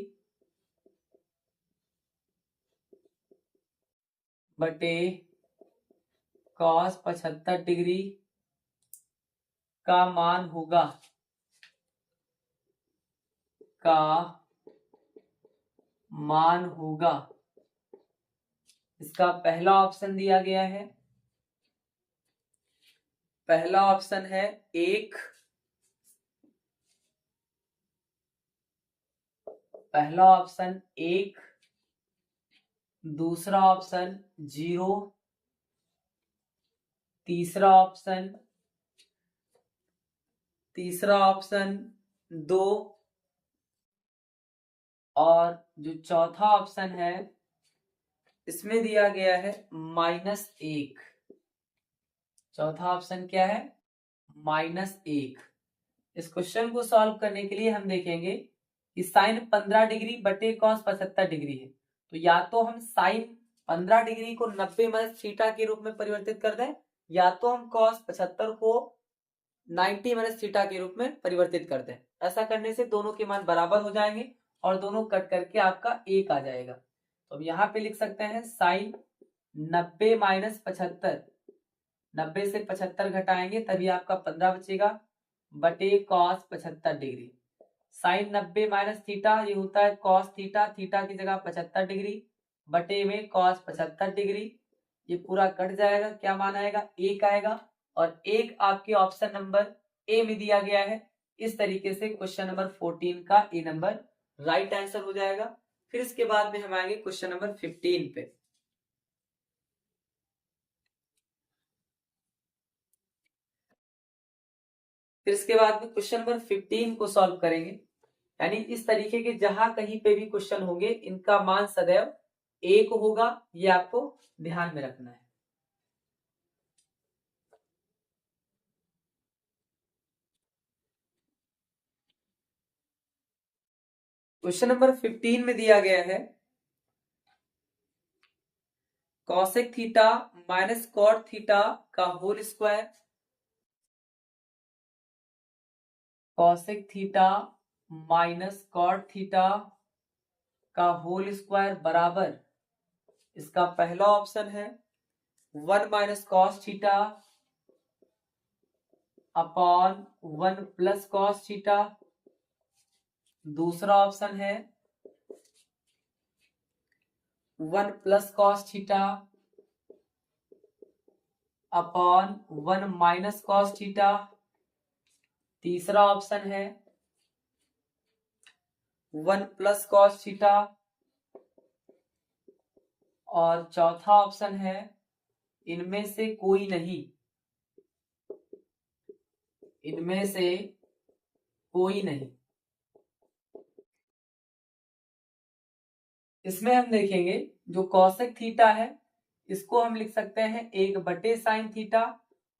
Speaker 1: बटे कॉस 75 डिग्री का मान होगा इसका पहला ऑप्शन दिया गया है, पहला ऑप्शन है 1, पहला ऑप्शन 1, दूसरा ऑप्शन 0, तीसरा ऑप्शन 2 और जो चौथा ऑप्शन है इसमें दिया गया है -1। चौथा ऑप्शन क्या है, -1। इस क्वेश्चन को सॉल्व करने के लिए हम देखेंगे कि साइन 15 डिग्री बटे कॉस 75 डिग्री है, तो या तो हम साइन 15 डिग्री को 90 माइनस थीटा के रूप में परिवर्तित कर दें, या तो हम कॉस 75 को 90 माइनस थीटा के रूप में परिवर्तित कर दें। ऐसा करने से दोनों के मान बराबर हो जाएंगे और दोनों कट करके आपका 1 आ जाएगा। तो अब यहाँ पे लिख सकते हैं साइन 90 माइनस 75, 90 से 75 घटाएंगे तभी आपका 15 बचेगा बटे cos 75 degree. Sine 90 minus theta ये होता है कॉस थीटा, थीटा की जगह 75 डिग्री बटे में कॉस 75 डिग्री, ये पूरा कट जाएगा, क्या मान आएगा, 1 आएगा और 1 आपके ऑप्शन नंबर ए में दिया गया है। इस तरीके से क्वेश्चन नंबर 14 का ए नंबर राइट आंसर हो जाएगा। फिर इसके बाद में हम आएंगे क्वेश्चन नंबर 15 पे। फिर इसके बाद में क्वेश्चन नंबर 15 को सॉल्व करेंगे, यानी इस तरीके के जहां कहीं पे भी क्वेश्चन होंगे इनका मान सदैव 1 होगा, ये आपको ध्यान में रखना है। क्वेश्चन नंबर 15 में दिया गया है cosec theta minus cot theta का whole square, cosec theta minus cot theta का होल स्क्वायर बराबर, इसका पहला ऑप्शन है 1 minus cos theta upon 1 plus cos theta, दूसरा ऑप्शन है 1 plus cos theta upon 1 minus cos theta, तीसरा ऑप्शन है 1 प्लस कॉस थीटा और चौथा ऑप्शन है इनमें से कोई नहीं, इनमें से कोई नहीं। इसमें हम देखेंगे जो कॉसेक थीटा है इसको हम लिख सकते हैं 1 बटे साइन थीटा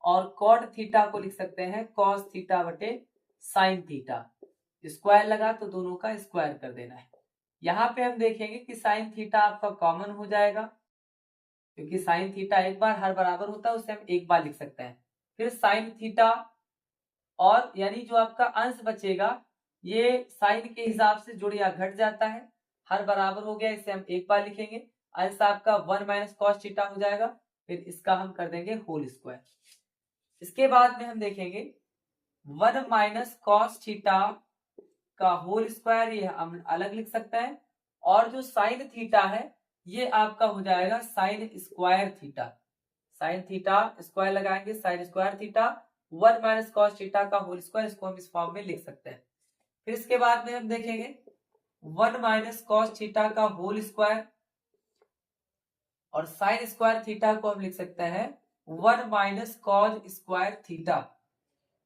Speaker 1: और कॉट थीटा को लिख सकते हैं कॉस थीटा बटे साइन थीटा। स्क्वायर लगा तो दोनों का स्क्वायर कर देना है। यहाँ पे हम देखेंगे कि साइन थीटा आपका कॉमन हो जाएगा, क्योंकि साइन थीटा एक बार हर बराबर होता है, उसे हम एक बार लिख सकते हैं। फिर साइन थीटा और यानी जो आपका अंश बचेगा ये साइन के हिसाब से जुड़ या घट जाता है, हर बराबर हो गया, इसे हम एक बार लिखेंगे। अंश आपका 1 माइनस कॉस थीटा हो जाएगा, फिर इसका हम कर देंगे होल स्क्वायर। इसके बाद में हम देखेंगे 1 माइनस कॉस थीटा का होल स्क्वायर, ये हम अलग लिख सकते हैं। और जो साइन थीटा है ये आपका हो जाएगा sine square theta. Sine theta square लगाएंगे, sine square theta 1 minus cos theta का होल स्क्वायर, इसको हम इस फॉर्म में लिख सकते हैं। फिर इसके बाद में हम देखेंगे 1 माइनस कॉस थीटा का होल स्क्वायर और साइन स्क्वायर थीटा को हम लिख सकते हैं 1 minus cos square theta.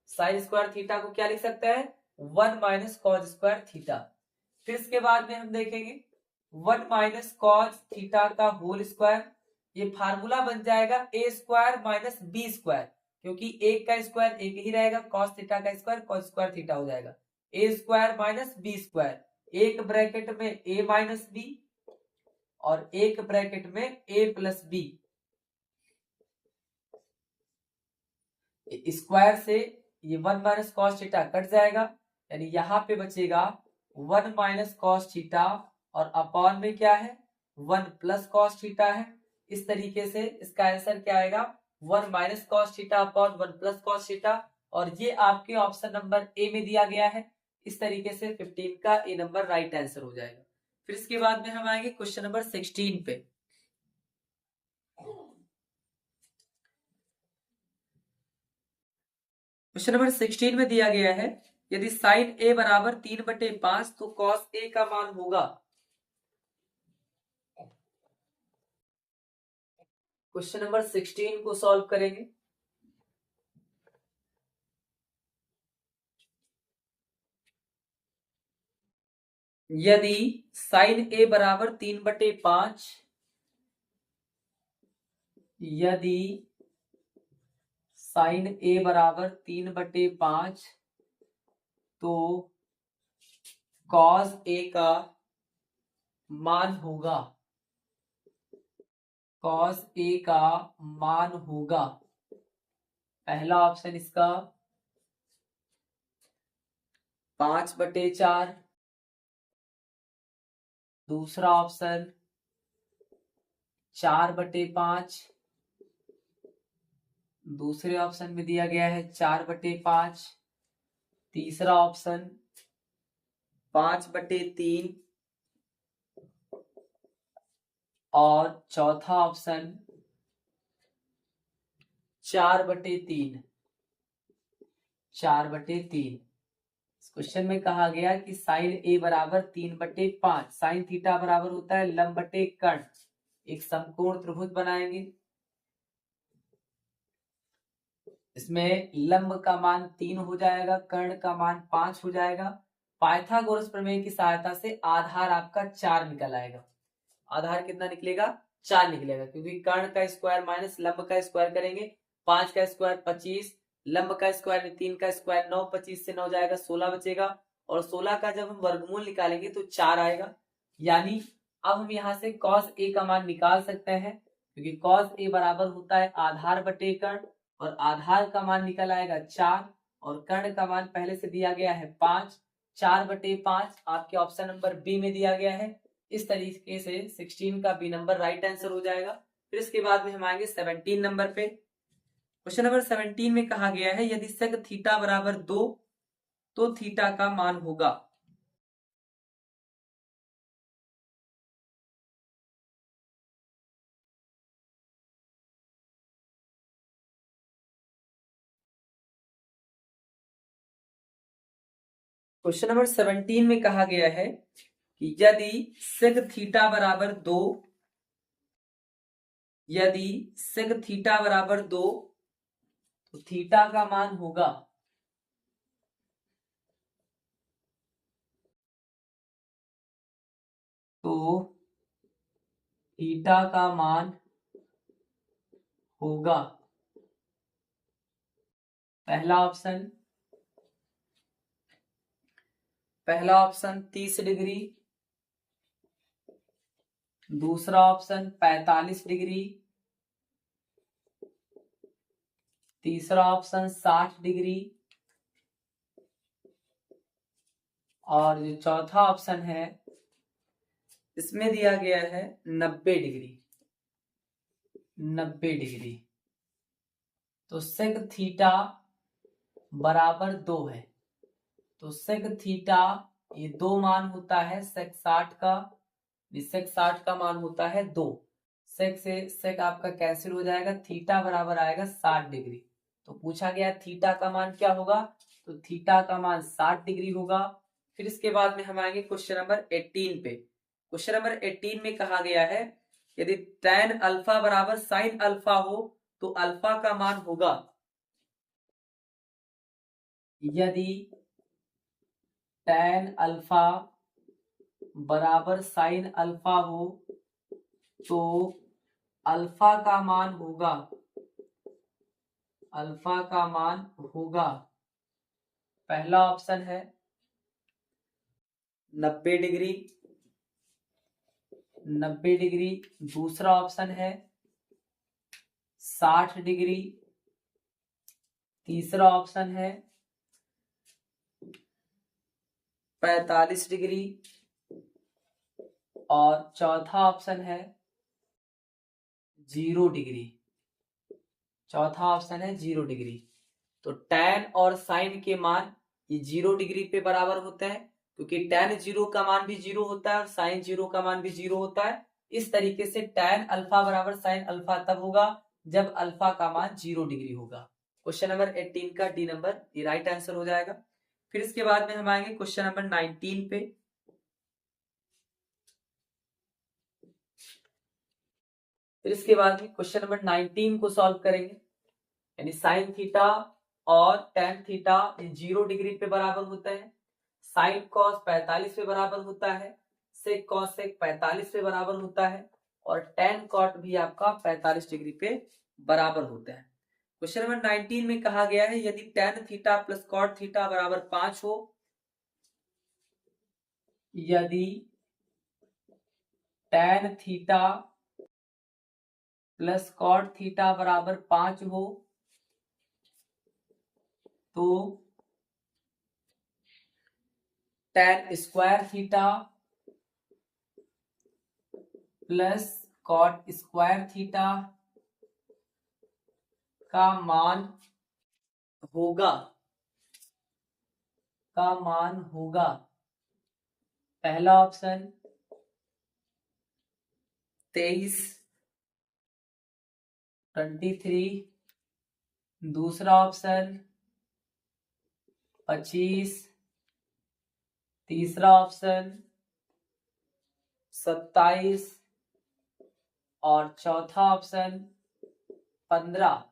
Speaker 1: Sign square theta को क्या लिख सकते हैं 1 माइनस कॉस स्क्वायर थीटा। फिर इसके बाद में हम देखेंगे 1 माइनस कॉस थीटा का होल स्क्वायर, ये फार्मूला बन जाएगा ए स्क्वायर माइनस बी स्क्वायर, क्योंकि एक का स्क्वायर एक ही रहेगा, कॉस थीटा का स्क्वायर कॉस स्क्वायर थीटा हो जाएगा। ए स्क्वायर माइनस बी स्क्वायर, एक ब्रैकेट में ए माइनस बी और एक ब्रैकेट में ए प्लस बी। स्क्वायर से ये 1 माइनस कॉस थीटा कट जाएगा, यानी यहाँ पे बचेगा 1 माइनस कॉस थीटा और अपॉन में क्या है 1 प्लस कॉस थीटा है। इस तरीके से इसका आंसर क्या आएगा 1 minus cos theta upon 1 plus cos theta, और ये आपके ऑप्शन नंबर ए में दिया गया है। इस तरीके से 15 का ए नंबर राइट आंसर हो जाएगा। फिर इसके बाद में हम आएंगे क्वेश्चन नंबर 16 पे। क्वेश्चन नंबर 16 में दिया गया है यदि साइन ए बराबर 3/5 तो कॉस ए का मान होगा। क्वेश्चन नंबर 16 को सॉल्व करेंगे। यदि साइन ए बराबर 3/5, यदि साइन ए बराबर 3/5 तो कॉस ए का मान होगा, कॉस ए का मान होगा। पहला ऑप्शन इसका 5/4, दूसरा ऑप्शन 4/5, दूसरे ऑप्शन में दिया गया है 4/5, तीसरा ऑप्शन 5/3 और चौथा ऑप्शन 4/3। 4/3 इस क्वेश्चन में कहा गया कि साइन ए बराबर 3/5, साइन थीटा बराबर होता है लंब बटे कर्ण। एक समकोण त्रिभुज बनाएंगे, इसमें लंब का मान 3 हो जाएगा, कर्ण का मान 5 हो जाएगा। पाइथागोरस प्रमेय की सहायता से आधार आपका 4 निकल आएगा। आधार कितना निकलेगा 4 निकलेगा, क्योंकि कर्ण का स्क्वायर माइनस लंब का स्क्वायर करेंगे। 5 का स्क्वायर 25, लंब का स्क्वायर 3 का स्क्वायर 9, 25 से 9 जाएगा 16 बचेगा, और 16 का जब हम वर्गमूल निकालेंगे तो 4 आएगा। यानी अब हम यहाँ से cos a का मान निकाल सकते हैं, क्योंकि cos a बराबर होता है आधार बटे कर्ण, और आधार का मान निकल आएगा 4 और कर्ण का मान पहले से दिया गया है 5। 4/5 आपके ऑप्शन नंबर बी में दिया गया है। इस तरीके से 16 का बी नंबर राइट आंसर हो जाएगा। फिर इसके बाद में हम आएंगे 17 नंबर पे। क्वेश्चन नंबर 17 में कहा गया है यदि sec थीटा बराबर 2 तो थीटा का मान होगा। क्वेश्चन नंबर 17 में कहा गया है कि यदि sec थीटा बराबर 2, यदि sec थीटा बराबर 2 तो थीटा का मान होगा। तो थीटा का मान होगा पहला ऑप्शन 30 डिग्री, दूसरा ऑप्शन 45 डिग्री, तीसरा ऑप्शन 60 डिग्री और जो चौथा ऑप्शन है इसमें दिया गया है 90 डिग्री। 90 डिग्री। तो सेक थीटा बराबर 2 है। तो सेक थीटा ये 2 मान होता है सेक 60 का, सेक 60 का मान होता है 2। सेक से सेक आपका कैंसिल हो जाएगा, थीटा बराबर आएगा 60 डिग्री। तो पूछा गया थीटा का मान क्या होगा, तो थीटा का मान 60 डिग्री होगा। फिर इसके बाद में हम आएंगे क्वेश्चन नंबर 18 पे। क्वेश्चन नंबर 18 में कहा गया है यदि tan अल्फा बराबर sin अल्फा हो तो अल्फा का मान होगा, यदि tan अल्फा बराबर sin अल्फा हो तो अल्फा का मान होगा, अल्फा का मान होगा, पहला ऑप्शन है 90 डिग्री, 90 डिग्री, दूसरा ऑप्शन है 60 डिग्री, तीसरा ऑप्शन है 45 डिग्री और चौथा ऑप्शन है 0 डिग्री। चौथा ऑप्शन है 0 डिग्री। तो tan और sin के मान ये 0 डिग्री पे बराबर होते हैं, क्योंकि tan 0 का मान भी 0 होता है और sin 0 का मान भी 0 होता है। इस तरीके से tan अल्फा बराबर sin अल्फा तब होगा जब अल्फा का मान 0 डिग्री होगा। क्वेश्चन नंबर 18 का डी नंबर ये राइट आंसर हो जाएगा। फिर इसके बाद में हम आएंगे क्वेश्चन नंबर 19 पे। फिर इसके बाद में क्वेश्चन नंबर 19 को सॉल्व करेंगे, यानी साइन थीटा और tan थीटा 0 डिग्री पे बराबर होता है, साइन कॉस 45 पे बराबर होता है, सेक कॉस सेक 45 पे बराबर होता है और tan कॉट भी आपका 45 डिग्री पे बराबर होता है। क्वेश्चन नंबर 19 में कहा गया है यदि tan theta plus cot theta बराबर 5 हो, यदि tan theta plus cot theta बराबर 5 हो तो tan square theta plus cot square theta का मान होगा, पहला ऑप्शन 23, 23, दूसरा ऑप्शन 25, तीसरा ऑप्शन 27 और चौथा ऑप्शन 15।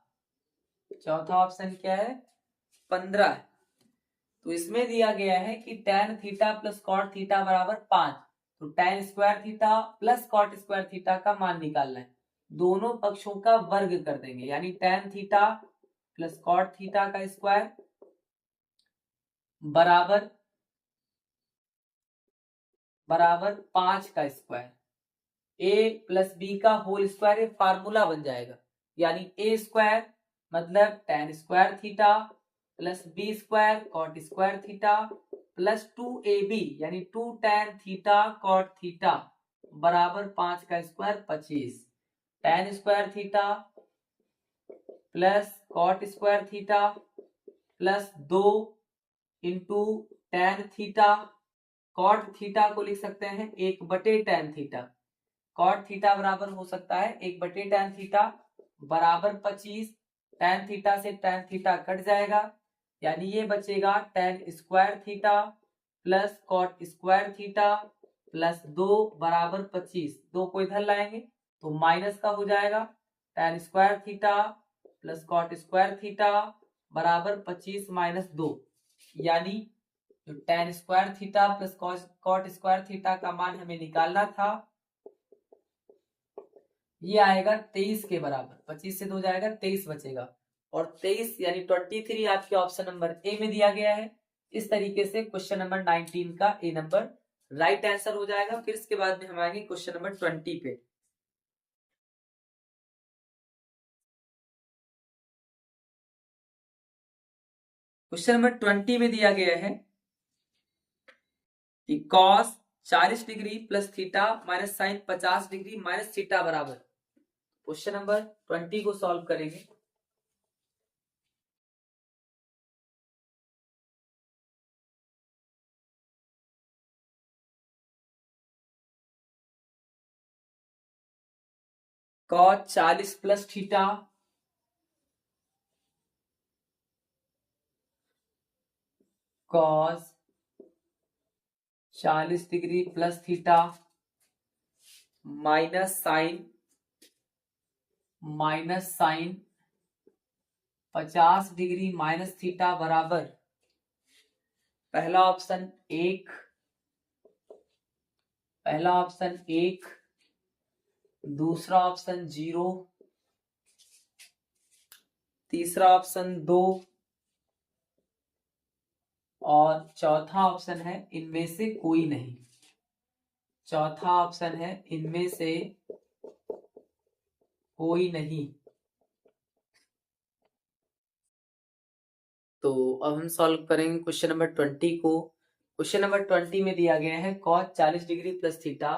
Speaker 1: चौथा ऑप्शन क्या है, 15। तो इसमें दिया गया है कि tan theta plus cot theta बराबर 5, तो tan square theta plus cot square theta का मान निकालना है। दोनों पक्षों का वर्ग कर देंगे, यानी tan theta plus cot theta का स्क्वायर बराबर 5 का स्क्वायर, a प्लस बी का होल स्क्वायर, ये फार्मूला बन जाएगा, यानी a स्क्वायर मतलब tan square theta plus B square cot square theta plus 2ab यानी 2 tan थीटा कॉट थीटा बराबर 5 का square 25, tan square theta plus cot square theta plus 2 into tan theta, cot theta को लिख सकते हैं 1/tan theta, cot theta बराबर हो सकता है 1/tan थीटा बराबर 25, tan थीटा से tan थीटा कट जाएगा, यानी ये बचेगा tan square theta plus cot square theta plus 2 बराबर 25। 2 को इधर लाएंगे तो माइनस का हो जाएगा, tan square theta plus cot square theta बराबर 25 माइनस 2, यानी जो tan square theta plus cot square theta का मान हमें निकालना था ये आएगा 23 के बराबर, 25 से 2 जाएगा 23 बचेगा और 23 यानी 23 आपके ऑप्शन नंबर ए में दिया गया है। इस तरीके से क्वेश्चन नंबर 19 का ए नंबर राइट आंसर हो जाएगा। फिर इसके बाद में हम आएंगे क्वेश्चन नंबर 20 पे। क्वेश्चन नंबर 20 में दिया गया है कि cos 40 degree plus theta minus sine 50 degree minus theta बराबर। क्वेश्चन नंबर 20 को सॉल्व करेंगे। cos 40 plus theta cos 40 degree plus theta minus sine 50 degree minus theta बराबर पहला ऑप्शन एक, दूसरा ऑप्शन 0, तीसरा ऑप्शन 2 और चौथा ऑप्शन है इनमें से कोई नहीं। चौथा ऑप्शन है इनमें से कोई नहीं। तो अब हम सॉल्व करेंगे क्वेश्चन नंबर 20 को। क्वेश्चन नंबर 20 में दिया गया है cos 40 degree plus theta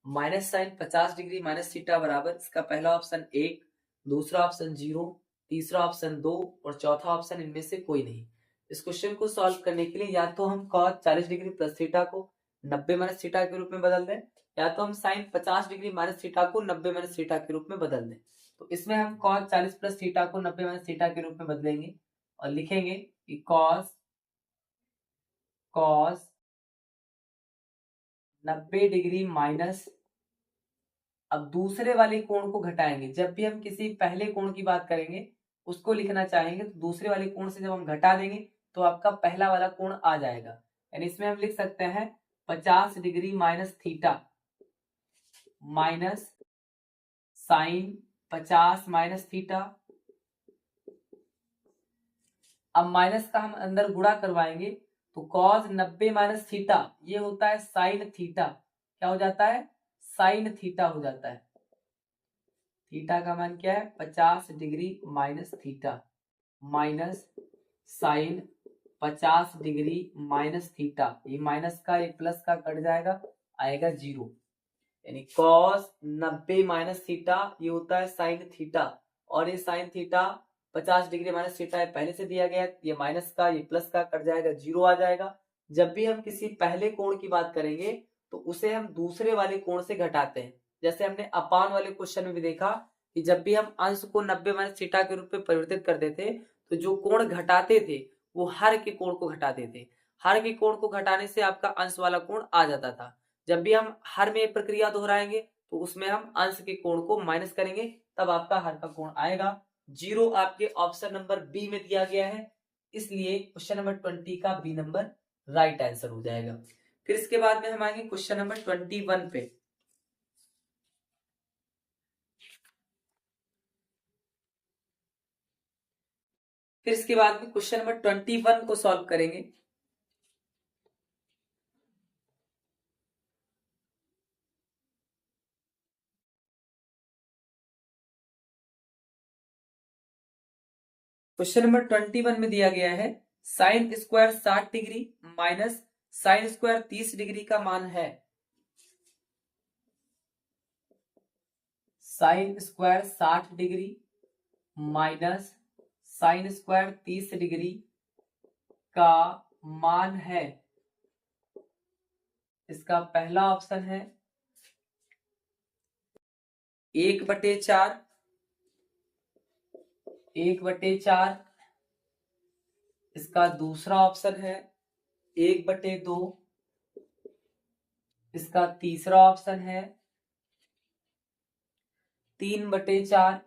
Speaker 1: minus sine 50 degree minus theta बराबर। इसका पहला ऑप्शन 1, दूसरा ऑप्शन 0, तीसरा ऑप्शन 2 और चौथा ऑप्शन इनमें से कोई नहीं। इस क्वेश्चन को सॉल्व करने के लिए या तो हम cos 40 डिग्री प्लस थीटा को 90 माइनस थीटा के रूप में बदल दें, या तो हम साइन 50 डिग्री माइनस थीटा को 90 माइनस थीटा के रूप में बदल दें। तो इसमें हम cos 40 प्लस थीटा को 90 माइनस थीटा के रूप में बदलेंगे और लिखेंगे कि cos 90 डिग्री माइनस, अब दूसरे वाले कोण को घटाएंगे। जब भी हम किसी पहले कोण की बात करेंगे उसको लिखना चाहेंगे तो दूसरे वाले कोण से जब हम घटा देंगे तो आपका पहला वाला कोण आ जाएगा। यानी इसमें हम लिख सकते हैं 50 degree minus theta minus sine 50 minus theta. अब माइनस का हम अंदर गुणा करवाएंगे तो cos 90 माइनस थीटा ये होता है साइन थीटा। क्या हो जाता है? साइन थीटा हो जाता है। थीटा का मान क्या है? 50 degree minus theta minus sine 50 degree minus theta. ये माइनस का ये प्लस का कट जाएगा, आएगा 0। यानी cos 90 माइनस थीटा ये होता है साइन थीटा, और ये sine theta 50 degree minus theta है पहले से दिया गया है। ये माइनस का ये प्लस का कट जाएगा, 0 आ जाएगा। जब भी हम किसी पहले कोण की बात करेंगे तो उसे हम दूसरे वाले कोण से घटाते हैं। जैसे हमने अपान वाले क्वेश्चन में भी देखा कि जब भी हम अंश को 90 माइनस थीटा के रूप में परिवर्तित करते थे तो जो कोण घटाते थे वो हर के कोण को घटाते थे। हर के कोण को घटाने से आपका अंश वाला कोण आ जाता था। जब भी हम हर में प्रक्रिया दोहराएंगे तो उसमें हम अंश के कोण को माइनस करेंगे, तब आपका हर का कोण आएगा। 0 आपके ऑप्शन नंबर बी में दिया गया है, इसलिए क्वेश्चन नंबर 20 का बी नंबर राइट आंसर हो जाएगा। फिर इसके बाद में हम आएंगे क्वेश्चन नंबर 21 पे। फिर इसके बाद में क्वेश्चन नंबर 21 को सॉल्व करेंगे। क्वेश्चन नंबर 21 में दिया गया है sine square 60 degree minus sine square 30 degree का मान है। Sine square 60 degree minus sine square 30 degree का मान है। इसका पहला ऑप्शन है 1/4, 1/4। इसका दूसरा ऑप्शन है 1/2। इसका तीसरा ऑप्शन है 3/4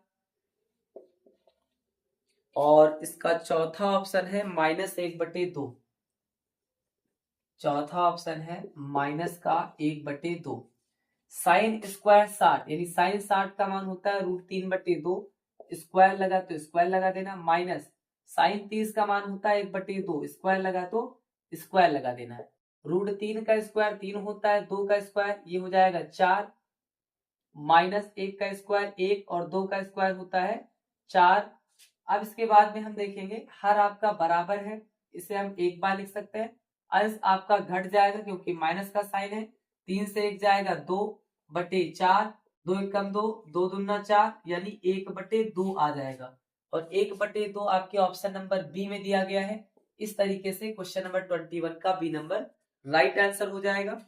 Speaker 1: और इसका चौथा ऑप्शन है -1/2। चौथा ऑप्शन है माइनस का 1/2। साइन स्क्वायर 60 यानी साइन 60 का मान होता है √3/2। स्क्वायर लगा तो स्क्वायर लगा देना, माइनस साइन 30 का मान होता है 1/2, स्क्वायर लगा तो स्क्वायर लगा देना है। √3 का स्क्वायर 3 होता है, 2 का स्क्वायर ये हो जाएगा 4, माइनस 1 का स्क्वायर 1 और 2 का स्क्वायर होता है 4। अब इसके बाद में हम देखेंगे हर आपका बराबर है, इसे हम एक बार लिख सकते हैं। अंश आपका घट जाएगा क्योंकि माइनस का साइन है, 3 से 1 जाएगा 2/4, 2 1 कम 2, 2 दूना 4 यानी 1/2 आ जाएगा। और 1/2 आपके ऑप्शन नंबर बी में दिया गया है। इस तरीके से क्वेश्चन नंबर 21 का बी नंबर राइट आंसर हो जाएगा।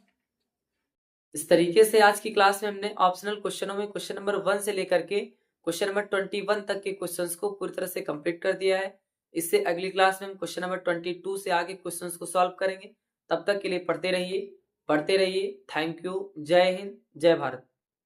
Speaker 1: इस तरीके से आज की क्लास में हमने ऑप्शनल क्वेश्चनों में क्वेश्चन नंबर 1 से लेकर के क्वेश्चन नंबर 21 तक के क्वेश्चंस को पूरी तरह से कंप्लीट कर दिया है। इससे अगली क्लास में हम क्वेश्चन नंबर 22 से आगे क्वेश्चंस को सॉल्व करेंगे। तब तक के लिए पढ़ते रहिए। Thank you. जय हिंद, जय भारत।